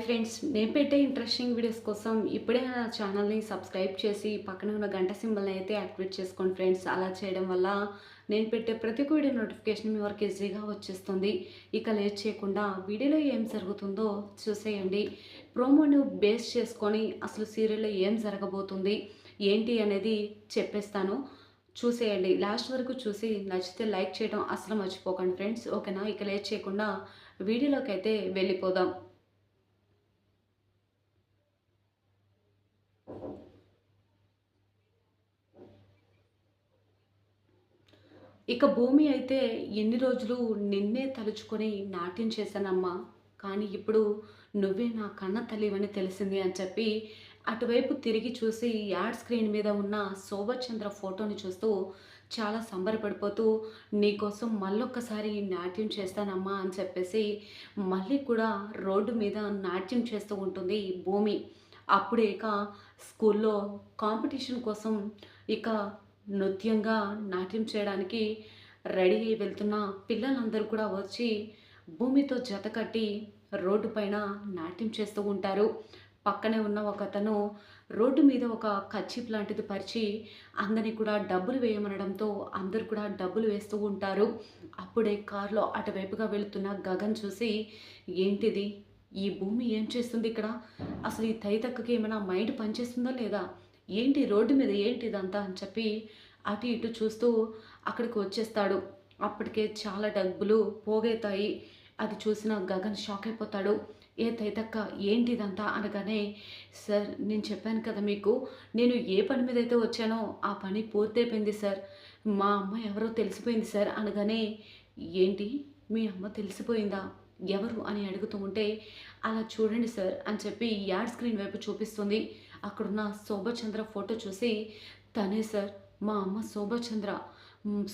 Hi friends, నేను పెట్టే interesting videos కోసం ఇప్పుడే నా ఛానల్ని సబ్స్క్రైబ్ చేసి పక్కన ఉన్న గంట సింబల్ని అయితే యాక్టివేట్ చేసుకోండి ఫ్రెండ్స్. అలా చేయడం వల్ల నేను పెట్టే ప్రతి ఒక్క వీడియో నోటిఫికేషన్ మీ వరకు ఈజీగా వచ్చేస్తుంది. ఇక లేట్ చేయకుండా వీడియోలో ఏం జరుగుతుందో చూసేయండి. ప్రోమోను బేస్ చేసుకొని అసలు సీరియల్లో ఏం జరగబోతుంది ఏంటి అనేది చెప్పేస్తాను. చూసేయండి, లాస్ట్ వరకు చూసి నచ్చితే లైక్ చేయడం అసలు మర్చిపోకండి ఫ్రెండ్స్. ఓకేనా? ఇక లేట్ చేయకుండా వీడియోలోకి అయితే వెళ్ళిపోదాం. ఇక భూమి అయితే ఎన్ని రోజులు నిన్నే తలుచుకొని నాట్యం చేశానమ్మా, కానీ ఇప్పుడు నువ్వే నా కన్న తల్లివని తెలిసింది అని చెప్పి అటువైపు తిరిగి చూసి యాడ్ స్క్రీన్ మీద ఉన్న శోభచంద్ర ఫోటోని చూస్తూ చాలా సంబరపడిపోతూ నీకోసం మళ్ళొక్కసారి నాట్యం చేస్తానమ్మా అని చెప్పేసి మళ్ళీ కూడా రోడ్డు మీద నాట్యం చేస్తూ ఉంటుంది భూమి. అప్పుడే ఇక స్కూల్లో కాంపిటీషన్ కోసం ఇక నృత్యంగా నాట్యం చేయడానికి రెడీ అయ్యి వెళ్తున్న పిల్లలందరూ కూడా వచ్చి భూమితో జత కట్టి రోడ్డు పైన నాట్యం చేస్తూ ఉంటారు. పక్కనే ఉన్న ఒకతను రోడ్డు మీద ఒక కర్చీఫ్ లాంటిది పరిచి అందరినీ కూడా డబ్బులు వేయమనడంతో అందరూ కూడా డబ్బులు వేస్తూ ఉంటారు. అప్పుడే కారులో అటువైపుగా వెళుతున్న గగన్ చూసి ఏంటిది, ఈ భూమి ఏం చేస్తుంది ఇక్కడ, అసలు ఈ తైతక్కకి ఏమైనా మైండ్ పనిచేస్తుందా లేదా, ఏంటి రోడ్డు మీద ఏంటి ఇదంతా అని చెప్పి అటు ఇటు చూస్తూ అక్కడికి వచ్చేస్తాడు. అప్పటికే చాలా డబ్బులు పోగైతాయి. అది చూసిన గగన్ షాక్ అయిపోతాడు. ఏ తైతక్క ఏంటి ఇదంతా అనగానే, సార్ నేను చెప్పాను కదా మీకు, నేను ఏ పని మీద అయితే వచ్చానో ఆ పని పూర్తయిపోయింది సార్, మా అమ్మ ఎవరో తెలిసిపోయింది సార్ అనగానే, ఏంటి మీ అమ్మ తెలిసిపోయిందా, ఎవరు అని అడుగుతూ ఉంటే, అలా చూడండి సార్ అని చెప్పి యాడ్ స్క్రీన్ వైపు చూపిస్తుంది. అక్కడున్న శోభచంద్ర ఫోటో చూసి, తనే సార్ మా అమ్మ శోభచంద్ర,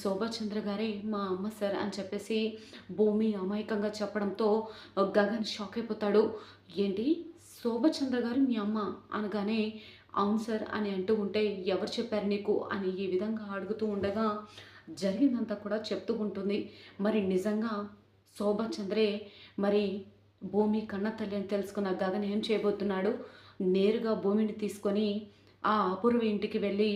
శోభచంద్ర గారే మా అమ్మ సార్ అని చెప్పేసి భూమి అమాయకంగా చెప్పడంతో గగన్ షాక్ అయిపోతాడు. ఏంటి, శోభచంద్ర గారు మీ అమ్మ అనగానే, అవును సార్ అని అంటూ ఉంటే, ఎవరు చెప్పారు నీకు అని ఈ విధంగా అడుగుతూ ఉండగా జరిగిందంతా కూడా చెప్తూ ఉంటుంది. మరి నిజంగా శోభచంద్రే మరి భూమి కన్న తల్లి అని తెలుసుకున్న గగన్ ఏం చేయబోతున్నాడు, నేరుగా భూమిని తీసుకొని ఆ అపూర్వ ఇంటికి వెళ్ళి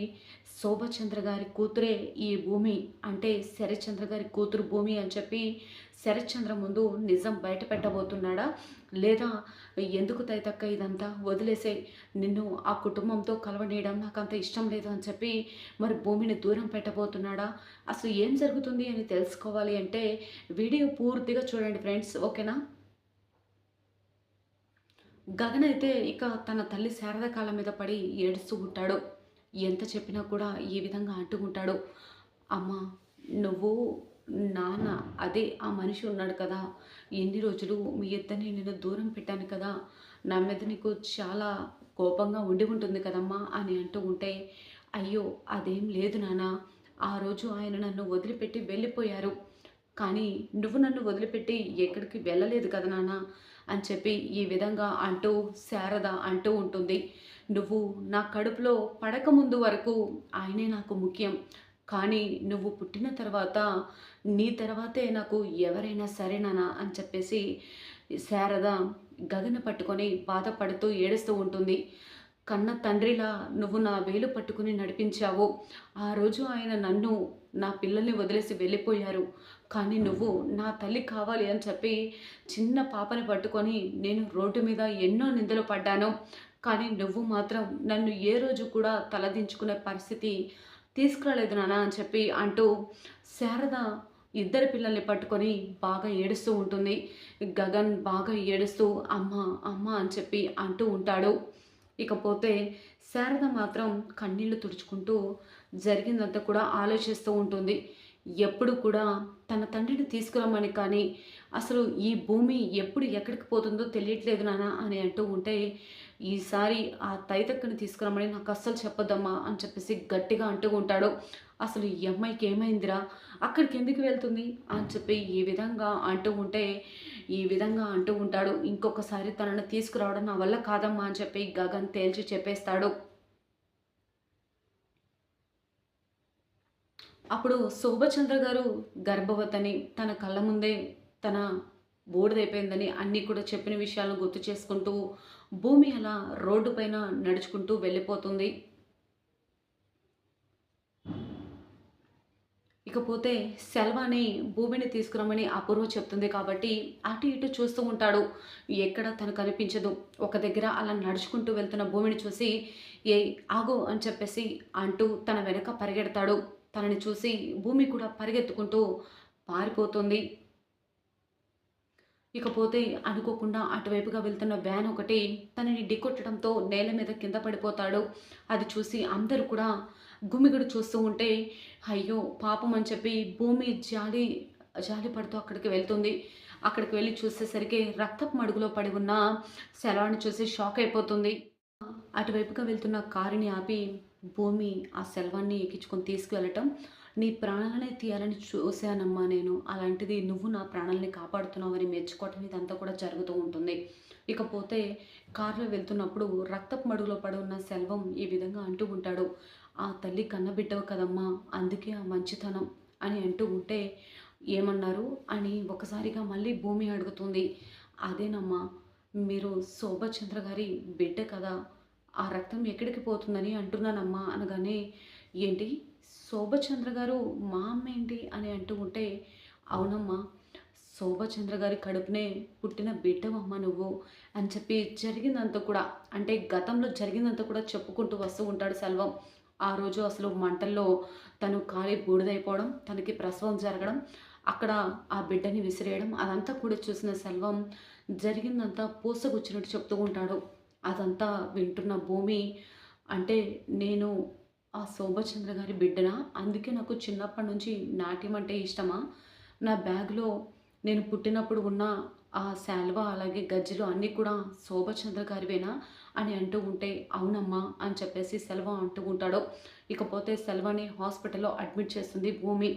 శోభచంద్ర గారి కూతురే ఈ భూమి, అంటే శరత్చంద్ర గారి కూతురు భూమి అని చెప్పి శరత్చంద్ర ముందు నిజం బయట పెట్టబోతున్నాడా, లేదా ఎందుకు తైతక్క ఇదంతా వదిలేసే, నిన్ను ఆ కుటుంబంతో కలవనీయడం నాకు అంత ఇష్టం లేదు అని చెప్పి మరి భూమిని దూరం పెట్టబోతున్నాడా, అసలు ఏం జరుగుతుంది అని తెలుసుకోవాలి అంటే వీడియో పూర్తిగా చూడండి ఫ్రెండ్స్. ఓకేనా? గగన్ అయితే ఇక తన తల్లి శారద కాళ్ళ మీద పడి ఏడుస్తూ ఉంటాడు. ఎంత చెప్పినా కూడా ఈ విధంగా అంటూ ఉంటాడు. అమ్మ, నువ్వు నాన్న, అదే ఆ మనిషి ఉన్నాడు కదా, ఎన్ని రోజులు మీ ఇద్దరిని నేను దూరం పెట్టాను కదా, నా మీద నీకు చాలా కోపంగా ఉండి ఉంటుంది కదమ్మా అని అంటూ ఉంటే, అయ్యో అదేం లేదు నాన్న, ఆ రోజు ఆయన నన్ను వదిలిపెట్టి వెళ్ళిపోయారు, కానీ నువ్వు నన్ను వదిలిపెట్టి ఎక్కడికి వెళ్ళలేదు కదా నాన్న అని చెప్పి ఈ విధంగా అంటూ శారద అంటూ ఉంటుంది. నువ్వు నా కడుపులో పడకముందు వరకు ఆయనే నాకు ముఖ్యం, కానీ నువ్వు పుట్టిన తర్వాత నీ తర్వాతే నాకు ఎవరైనా సరేనా అని చెప్పేసి శారద గగన పట్టుకొని బాధపడుతూ ఏడుస్తూ ఉంటుంది. కన్న తండ్రిలా నువ్వు నా వేలు పట్టుకుని నడిపించావు. ఆ రోజు ఆయన నన్ను, నా పిల్లల్ని వదిలేసి వెళ్ళిపోయారు, కానీ నువ్వు నా తల్లి కావాలి అని చెప్పి చిన్న పాపని పట్టుకొని నేను రోడ్డు మీద ఎన్నో నిందలు పడ్డాను, కానీ నువ్వు మాత్రం నన్ను ఏ రోజు కూడా తలదించుకునే పరిస్థితి తీసుకురాలేదు నాన్న అని చెప్పి అంటూ శారద ఇద్దరు పిల్లల్ని పట్టుకొని బాగా ఏడుస్తూ ఉంటుంది. గగన్ బాగా ఏడుస్తూ అమ్మ అమ్మ అని చెప్పి అంటూ ఉంటాడు. ఇకపోతే శారద మాత్రం కన్నీళ్లు తుడుచుకుంటూ జరిగిందంతా కూడా ఆలోచిస్తూ ఉంటుంది. ఎప్పుడు కూడా తన తండ్రిని తీసుకురమ్మని, కానీ అసలు ఈ భూమి ఎప్పుడు ఎక్కడికి పోతుందో తెలియట్లేదు నాన్న అని అంటూ ఉంటే, ఈసారి ఆ తైతక్కని తీసుకురమ్మని నాకు అస్సలు చెప్పొద్దమ్మా అని చెప్పేసి గట్టిగా అంటూ ఉంటాడు. అసలు ఈ అమ్మాయికి ఏమైందిరా, అక్కడికి ఎందుకు వెళ్తుంది అని చెప్పి ఈ విధంగా అంటూ ఉంటే, ఈ విధంగా అంటూ ఉంటాడు. ఇంకొకసారి తనను తీసుకురావడం నా వల్ల కాదమ్మా అని చెప్పి గగన్ తేల్చి చెప్పేస్తాడు. అప్పుడు శోభచంద్ర గారు గర్భవతిని తన కళ్ళ ముందే తన బూడిదైపోయిందని అన్నీ కూడా చెప్పిన విషయాలను గుర్తు చేసుకుంటూ భూమి అలా రోడ్డు పైన నడుచుకుంటూ వెళ్ళిపోతుంది. ఇకపోతే సెల్వాని భూమిని తీసుకురమ్మని అపూర్వ చెప్తుంది కాబట్టి అటు ఇటు చూస్తూ ఉంటాడు. ఎక్కడ తను కనిపించదు. ఒక దగ్గర అలా నడుచుకుంటూ వెళ్తున్న భూమిని చూసి ఏయ్ ఆగు అని చెప్పేసి అంటూ తన వెనక పరిగెడతాడు. తనని చూసి భూమి కూడా పరిగెత్తుకుంటూ పారిపోతుంది. ఇకపోతే అనుకోకుండా అటువైపుగా వెళ్తున్న వ్యాన్ ఒకటి తనని ఢీకొట్టడంతో నేల మీద కింద పడిపోతాడు. అది చూసి అందరూ కూడా గుమిగూడి చూస్తూ ఉంటే అయ్యో పాపం అని చెప్పి భూమి జాలి జాలి పడుతూ అక్కడికి వెళ్తుంది. అక్కడికి వెళ్ళి చూసేసరికి రక్తపు మడుగులో పడి ఉన్న శవాన్ని చూసి షాక్ అయిపోతుంది. అటువైపుగా వెళ్తున్న కారుని ఆపి భూమి ఆ శవాన్ని ఎక్కించుకొని తీసుకువెళ్ళటం, నీ ప్రాణాలనే తీయాలని చూశానమ్మా నేను. అలాంటిది నువ్వు నా ప్రాణాలని కాపాడుతున్నావని మెచ్చుకోవటం ఇదంతా కూడా జరుగుతూ ఉంటుంది. ఇకపోతే కారులో వెళ్తున్నప్పుడు రక్తపు మడుగులో పడి ఉన్న సెల్వం ఈ విధంగా అంటూ ఉంటాడు. ఆ తల్లి కన్నబిడ్డవు కదమ్మా, అందుకే ఆ మంచితనం అని అంటూ ఉంటే ఏమన్నారు అని ఒకసారిగా మళ్ళీ భూమి అడుగుతుంది. అదేనమ్మా, మీరు శోభచంద్ర గారి బిడ్డ కదా, ఆ రక్తం ఎక్కడికి పోతుందని అంటున్నానమ్మా అనగానే, ఏంటి శోభచంద్ర గారు మా అమ్మ ఏంటి అని అంటూ ఉంటే, అవునమ్మా శోభచంద్ర గారి కడుపునే పుట్టిన బిడ్డవమ్మ నువ్వు అని చెప్పి జరిగిందంతా కూడా అంటే గతంలో జరిగిందంతా కూడా చెప్పుకుంటూ వస్తూ ఉంటాడు సెల్వం. ఆ రోజు అసలు మంటల్లో తను కాలి బూడిదైపోవడం, తనకి ప్రసవం జరగడం, అక్కడ ఆ బిడ్డని విసిరేయడం అదంతా కూడా చూసిన సెల్వం జరిగిందంతా పూసగుచ్చినట్టు చెప్తూ ఉంటాడు. అదంతా వింటున్న భూమి అంటే నేను ఆ శోభచంద్ర గారి బిడ్డనా? అందుకే నాకు చిన్నప్పటి నుంచి నాట్యం అంటే ఇష్టమా? నా బ్యాగ్‌లో నేను పుట్టినప్పుడు ఉన్న ఆ శాలువా అలాగే గజ్జెలు అన్నీ కూడా శోభచంద్ర గారివేనా? అని అంటూ ఉంటే, అవునమ్మా అని చెప్పేసి సెల్వ అంటూ ఉంటాడు. ఇకపోతే సెల్వని హాస్పిటల్‌లో అడ్మిట్ చేస్తుంది భూమి.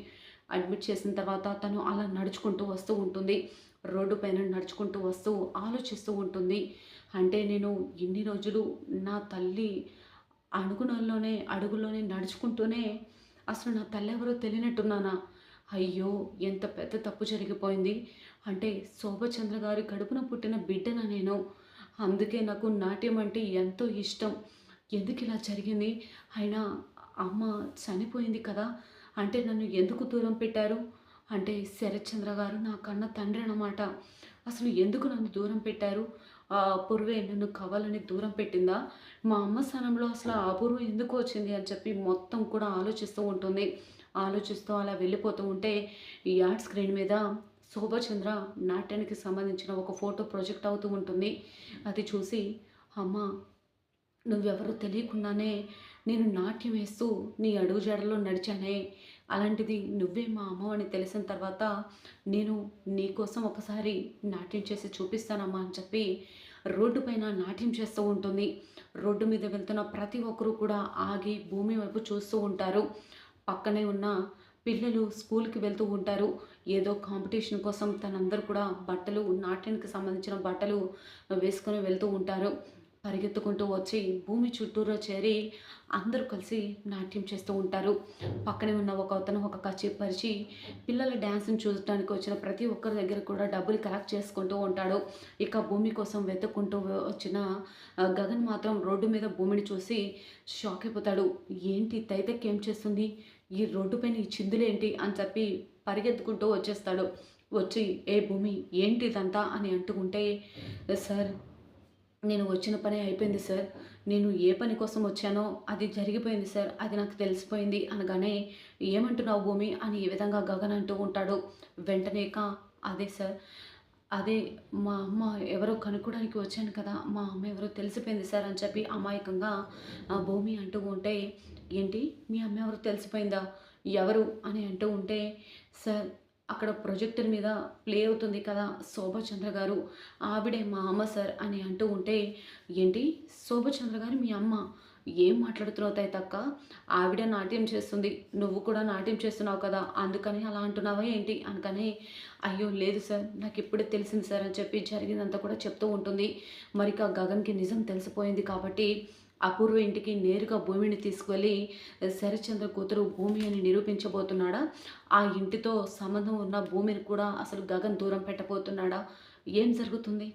అడ్మిట్ చేసిన తర్వాత తను అలా నడుచుకుంటూ వస్తూ ఉంటుంది. రోడ్డు పైన నడుచుకుంటూ వస్తూ ఆలోచిస్తూ ఉంటుంది. అంటే నేను ఇన్ని రోజులు నా తల్లి అడుగులోనే నడుచుకుంటూనే అసలు నా తల్లెవరో తెలియనట్టున్నానా? అయ్యో! ఎంత పెద్ద తప్పు జరిగిపోయింది. అంటే శోభచంద్ర గారి కడుపున పుట్టిన బిడ్డనా నేను. అందుకే నాకు నాట్యం అంటే ఎంతో ఇష్టం. ఎందుకిలా జరిగింది? అయినా అమ్మ చనిపోయింది కదా! అంటే నన్ను ఎందుకు దూరం పెట్టారు? అంటే శరత్చంద్ర గారు నా కన్న తండ్రి అన్నమాట. అసలు ఎందుకు నన్ను దూరం పెట్టారు? ఆ అపూర్వే నన్ను కావాలని దూరం పెట్టిందా? మా అమ్మ స్థానంలో అసలు ఆ అపూర్వ ఎందుకు వచ్చింది అని చెప్పి మొత్తం కూడా ఆలోచిస్తూ ఉంటుంది. ఆలోచిస్తూ అలా వెళ్ళిపోతూ ఉంటే ఈ యాడ్ స్క్రీన్ మీద శోభచంద్ర నాట్యానికి సంబంధించిన ఒక ఫోటో ప్రొజెక్ట్ అవుతూ ఉంటుంది. అది చూసి అమ్మ నువ్వెవరో తెలియకుండానే నేను నాట్యం వేస్తూ నీ అడుగుజాడలో నడిచానే, అలాంటిది నువ్వే మా అమ్మ అని తెలిసిన తర్వాత నేను నీకోసం ఒకసారి నాట్యం చేసి చూపిస్తానమ్మా అని చెప్పి రోడ్డు పైన నాట్యం చేస్తూ ఉంటుంది. రోడ్డు మీద వెళ్తున్న ప్రతి ఒక్కరూ కూడా ఆగి భూమి వైపు చూస్తూ ఉంటారు. పక్కనే ఉన్న పిల్లలు స్కూల్కి వెళ్తూ ఉంటారు. ఏదో కాంపిటీషన్ కోసం తనందరూ కూడా బట్టలు నాట్యానికి సంబంధించిన బట్టలు వేసుకొని వెళ్తూ ఉంటారు. పరిగెత్తుకుంటూ వచ్చి భూమి చుట్టూరా చేరి అందరూ కలిసి నాట్యం చేస్తూ ఉంటారు. పక్కనే ఉన్న ఒక అతను ఒక కర్చీఫ్ పరిచి పిల్లల డ్యాన్స్‌ని చూడటానికి వచ్చిన ప్రతి ఒక్కరి దగ్గర కూడా డబ్బులు కలెక్ట్ చేసుకుంటూ ఉంటాడు. ఇక భూమి కోసం వెతుక్కుంటూ వచ్చిన గగన్ మాత్రం రోడ్డు మీద భూమిని చూసి షాక్ అయిపోతాడు. ఏంటి తైతక్కి ఏం చేస్తుంది? ఈ రోడ్డు పైన ఈ చిందులేంటి? అని చెప్పి పరిగెత్తుకుంటూ వచ్చేస్తాడు. వచ్చి ఏ భూమి ఏంటి ఇదంతా అని అంటూ ఉంటే, సార్ నేను వచ్చిన పని అయిపోయింది సార్. నేను ఏ పని కోసం వచ్చానో అది జరిగిపోయింది సార్. అది నాకు తెలిసిపోయింది అనగానే, ఏమంటున్నావు భూమి అని ఈ విధంగా గగన్ అంటూ ఉంటాడు. వెంటనే అదే సార్. అదే మా అమ్మ ఎవరో కనుక్కోవడానికి వచ్చాను కదా! మా అమ్మ ఎవరో తెలిసిపోయింది సార్ అని చెప్పి అమాయకంగా భూమి అంటూ ఉంటే, ఏంటి మీ అమ్మ ఎవరో తెలిసిపోయిందా? ఎవరు అని అంటూ ఉంటే, సార్ అక్కడ ప్రొజెక్టర్ మీద ప్లే అవుతుంది కదా శోభచంద్ర గారు, ఆవిడే మా అమ్మ సార్ అని అంటూ ఉంటే, ఏంటి శోభచంద్ర గారు మీ అమ్మ? ఏం మాట్లాడుతున్నావు తక్క? ఆవిడ నాట్యం చేస్తుంది, నువ్వు కూడా నాట్యం చేస్తున్నావు కదా, అందుకని అలా అంటున్నావా ఏంటి అనకని, అయ్యో లేదు సార్ నాకు ఇప్పుడే తెలిసింది సార్ అని చెప్పి జరిగిందంతా కూడా చెప్తూ ఉంటుంది. మరిక గగన్కి నిజం తెలిసిపోయింది కాబట్టి అపూర్వ ఇంటికి నేరుగా భూమిని తీసుకువెళ్ళి శరత్చంద్ర కూతురు భూమి అని నిరూపించబోతున్నాడా? ఆ ఇంటితో సంబంధం ఉన్న భూమిని కూడా అసలు గగన్ దూరం పెట్టబోతున్నాడా? ఏం జరుగుతుంది?